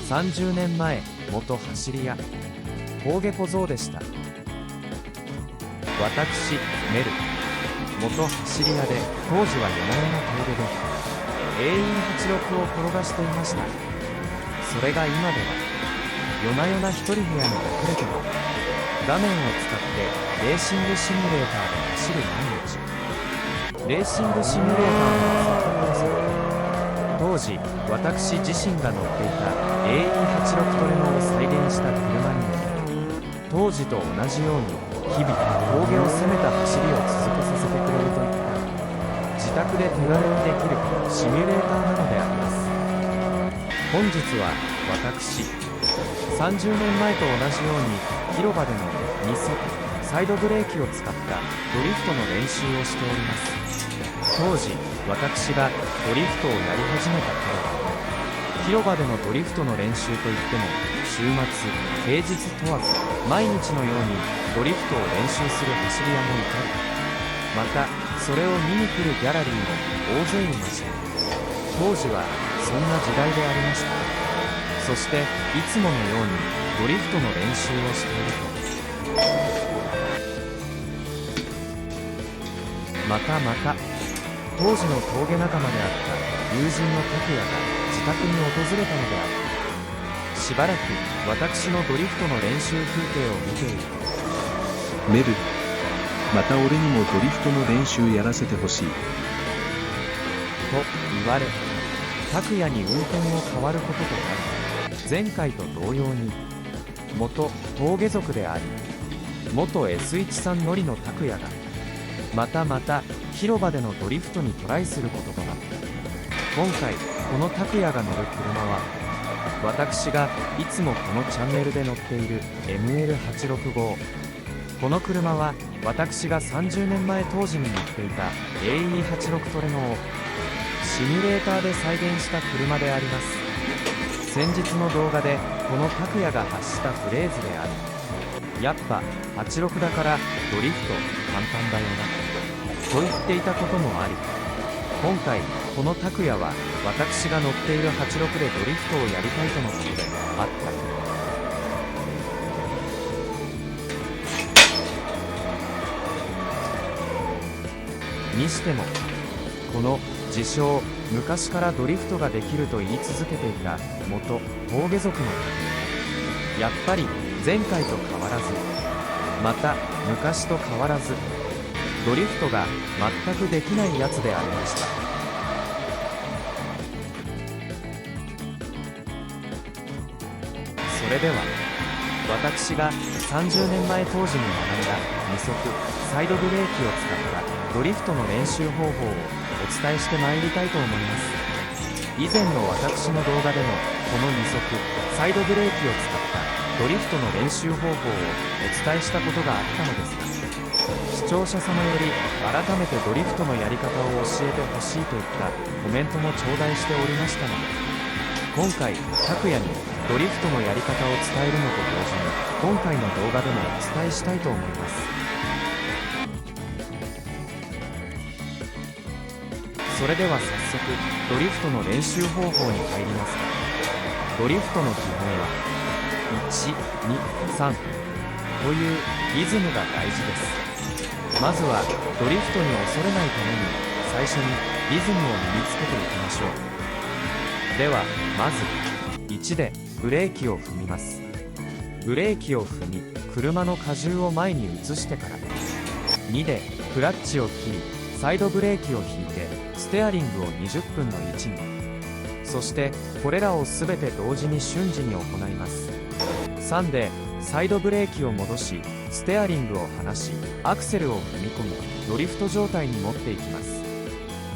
30年前、元走り屋峠小僧でした。私メル、元走り屋で、当時は夜な夜な峠で AE86 を転がしていました。それが今では夜な夜な一人部屋に隠れても画面を使ってレーシングシミュレーターで走る毎日。レーシングシミュレーターのセットコンセプト、当時私自身が乗っていた AE86 トレノを再現した車に当時と同じように日々峠を攻めた走りを続けさせてくれるといった自宅で手軽にできるシミュレーターなのであります。本日は私30年前と同じように広場での2速サイドブレーキを使ったドリフトの練習をしております。当時私がドリフトをやり始めた頃、広場でのドリフトの練習といっても週末平日問わず毎日のようにドリフトを練習する走り屋もいたり、またそれを見に来るギャラリーも大勢いました。当時はそんな時代でありました。そしていつものようにドリフトの練習をしていると、また当時の峠仲間であった友人の拓也が自宅に訪れたのである。しばらく私のドリフトの練習風景を見ていると、メル、また俺にもドリフトの練習やらせてほしい。と言われ、拓也に運転を代わることとなり、前回と同様に元峠族であり元 S13 乗りの拓也がまた広場でのドリフトにトライすることとなった。今回この拓也が乗る車は私がいつもこのチャンネルで乗っている ML865。 この車は私が30年前当時に乗っていた AE86 トレノをシミュレーターで再現した車であります。先日の動画でこの拓也が発したフレーズであるやっぱ86だからドリフト簡単だよなと言っていたこともあり、今回この拓也は私が乗っている86でドリフトをやりたいとのことであった。にしてもこの自称昔からドリフトができると言い続けていた元峠族の拓也、やっぱり前回と変わらずまた昔と変わらずドリフトが全くできないやつでありました。それでは私が30年前当時に学んだ2速サイドブレーキを使ったドリフトの練習方法をお伝えしてまいりたいと思います。以前の私の動画でもこの2速サイドブレーキを使ったドリフトの練習方法をお伝えしたことがあったのですが、視聴者様より改めてドリフトのやり方を教えてほしいといったコメントも頂戴しておりましたので、今回拓也にドリフトのやり方を伝えるのと同時に今回の動画でもお伝えしたいと思います。それでは早速ドリフトの練習方法に入りますが、ドリフトの基本は1、2、3というリズムが大事です。まずはドリフトに恐れないために最初にリズムを身につけていきましょう。ではまず1でブレーキを踏みます。ブレーキを踏み車の荷重を前に移してから2でクラッチを切りサイドブレーキを引いてステアリングを20分の位置に、そしてこれらを全て同時に瞬時に行います。3でサイドブレーキを戻しステアリングを離しアクセルを踏み込みドリフト状態に持っていきます。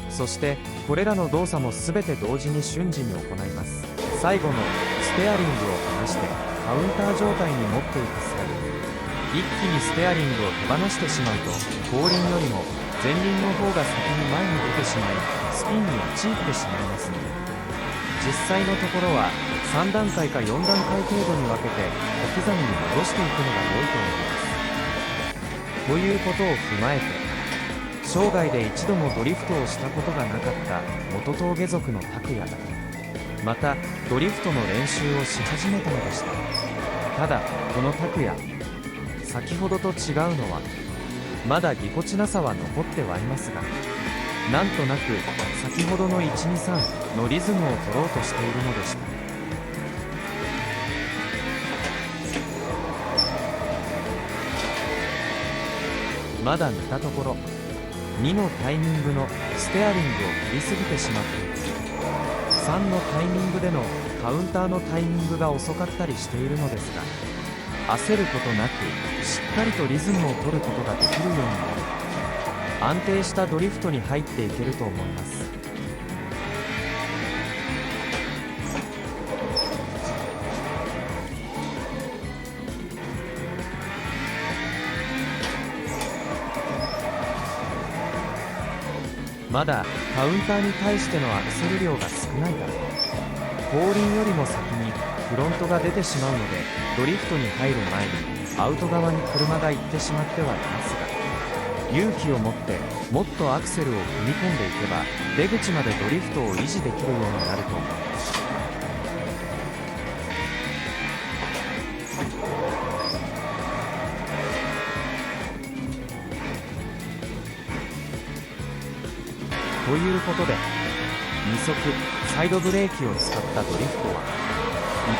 そしてこれらの動作も全て同時に瞬時に行います。最後のステアリングを離してカウンター状態に持っていく際、一気にステアリングを手放してしまうと後輪よりも前輪の方が先に前に出てしまいスピンに陥ってしまいますので、実際のところは3段階か4段階程度に分けて小刻みに戻していくのが良いと思います。ということを踏まえて、生涯で一度もドリフトをしたことがなかった元峠族の拓也がまたドリフトの練習をし始めたのでした。ただこの拓也、先ほどと違うのはまだぎこちなさは残ってはいますが、なんとなく先ほどの123のリズムを取ろうとしているのでした。まだ見たところ2のタイミングのステアリングを振りすぎてしまっている、3のタイミングでのカウンターのタイミングが遅かったりしているのですが、焦ることなくしっかりとリズムを取ることができるようになれば安定したドリフトに入っていけると思います。まだカウンターに対してのアクセル量が少ないため、後輪よりも先にフロントが出てしまうので、ドリフトに入る前にアウト側に車が行ってしまってはいますが、勇気を持ってもっとアクセルを踏み込んでいけば出口までドリフトを維持できるようになると思います。ということで2速サイドブレーキを使ったドリフトは1、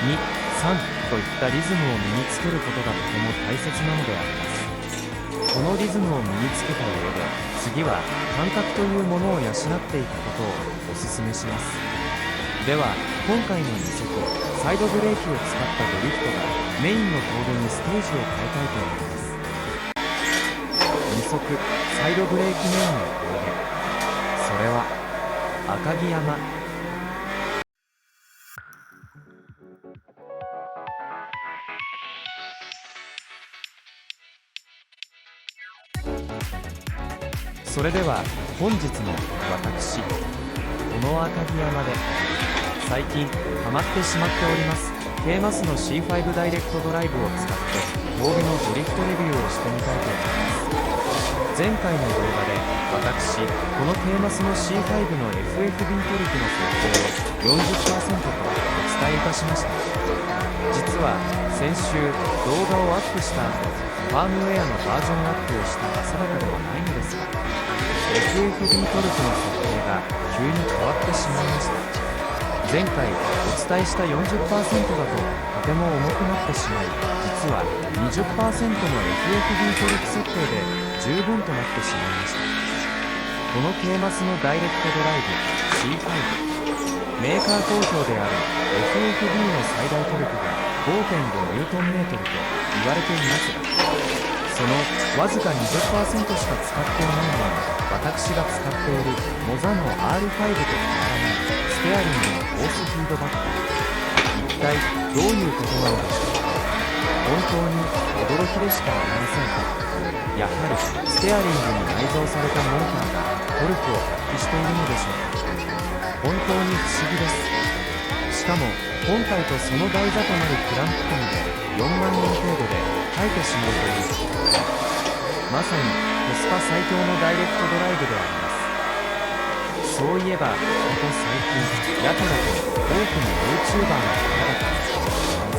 2、3といったリズムを身につけることがとても大切なのであります。このリズムを身につけた上で次は感覚というものを養っていくことをお勧めします。では今回の2速サイドブレーキを使ったドリフトがメインのポールにステージを変えたいと思います。2速サイドブレーキメインのポール、それは赤城山。それでは本日の私、この赤城山で最近ハマってしまっております K マスの C5 ダイレクトドライブを使ってボールのドリフトレビューをしてみたいと思います。前回の動画で私この K マスの C5 の FFB トルクの設定を 40% とお伝えいたしました。実は先週動画をアップした後、ファームウェアのバージョンアップをした朝方ではないのですが、 FFB トルクの設定が急に変わってしまいました。前回お伝えした 40% だととても重くなってしまい、実は 20% の FFB トルク設定で十分となってしまいました。この K マスのダイレクトドライブ C5、 メーカー投票である FFB の最大トルクが 5.5Nm と言われていますが、そのわずか 20% しか使っていないのは私が使っているモザの R5 と変わらないステアリングのフォースフィードバック。一体どういうことなのでしょうか。本当に驚きでしかありませんか。やはりステアリングに内蔵されたモーターがトルクを発揮しているのでしょうか。本当に不思議です。しかも本体とその台座となるクランプ間で4万円程度で耐えてしまうということです。まさにコスパ最強のダイレクトドライブであります。そういえばここ最近やたらと多くの YouTuber の方々が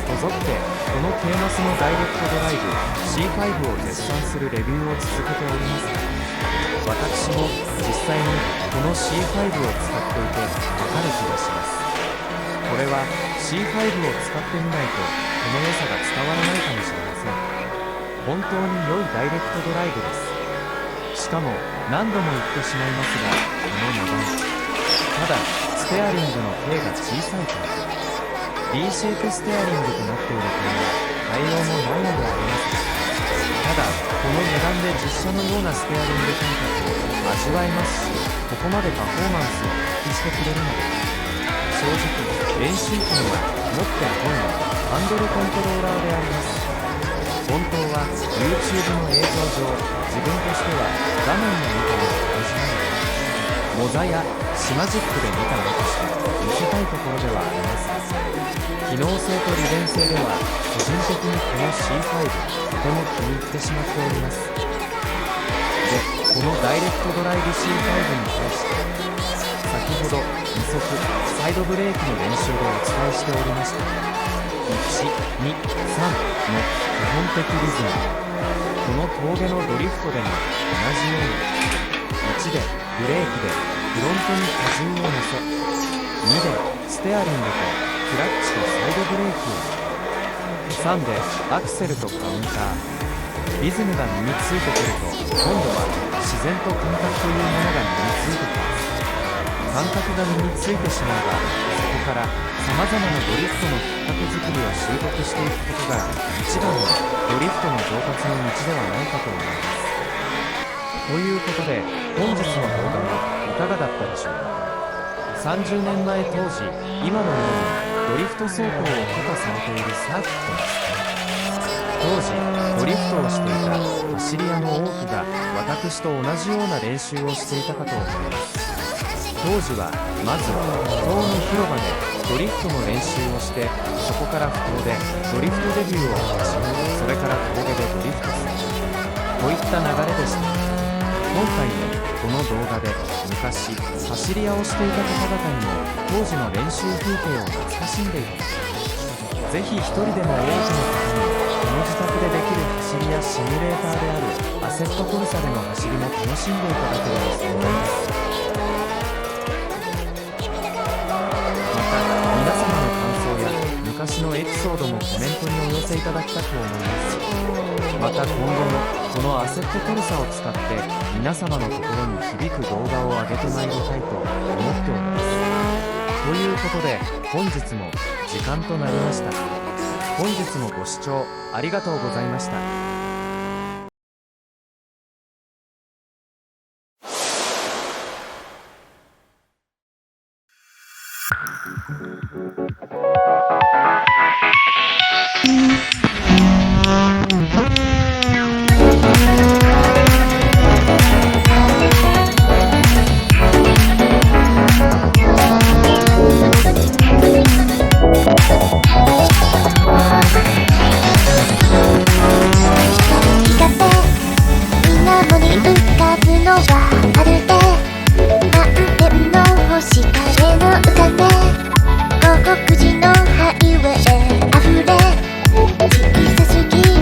こぞってこの K マスのダイレクトドライブ C5 を絶賛するレビューを続けておりますが、私も実際にこの C5 を使っていてわかる気がします。これは C5 を使ってみないとこの良さが伝わらないかもしれません。本当に良いダイレクトドライブです。しかも何度も言ってしまいますが、この値段、ただステアリングの径が小さいから D シェイプステアリングとなっている点は対応もないのでありますが、ただこの値段で実写のようなステアリング感覚を味わえますし、ここまでパフォーマンスを発揮してくれるので、正直練習機にはもってこいのハンドルコントローラーであります。本当は YouTube の映像上、自分としては画面で見たのと同じなので、モザやシマジックで見たのとして見せたいところではありますが、機能性と利便性では個人的にこの C5 とても気に入ってしまっております。で、このダイレクトドライブ C5 に対して先ほど2速ササイドブレーキの練習でお伝えしておりました。1、2、3の基本的リズム。この峠のドリフトでも同じように、1でブレーキでフロントに荷重を乗せ、2でステアリングとクラッチとサイドブレーキを、3でアクセルとカウンター。リズムが身についてくると、今度は自然と感覚というものが身についてきます。感覚が身についてしまえば、そこからさまざまなドリフトのきっかけ作りを習得していくことが一番のドリフトの上達の道ではないかと思います。ということで、本日の動画はいかがだったでしょうか。30年前当時、今のようにドリフト走行を許可されているサーキットです。当時ドリフトをしていた走り屋の多くが私と同じような練習をしていたかと思います。当時はまず不当の広場でドリフトの練習をして、そこから不当でドリフトデビューを果たし、それから峠でドリフトするといった流れでした。今回もこの動画で昔走り屋をしていた方々にも当時の練習風景を懐かしんでいただき、ぜひ一人でも多くの方にこの自宅でできる走りやシミュレーターであるアセットコルサでの走りも楽しんでいただければ幸いです。また皆様の感想や昔のエピソードもコメントにお寄せいただきたく思います。また今後もこのアセットコルサを使って皆様のところに響く動画を上げてまいりたいと思っております。ということで本日も時間となりました。本日もご視聴ありがとうございました。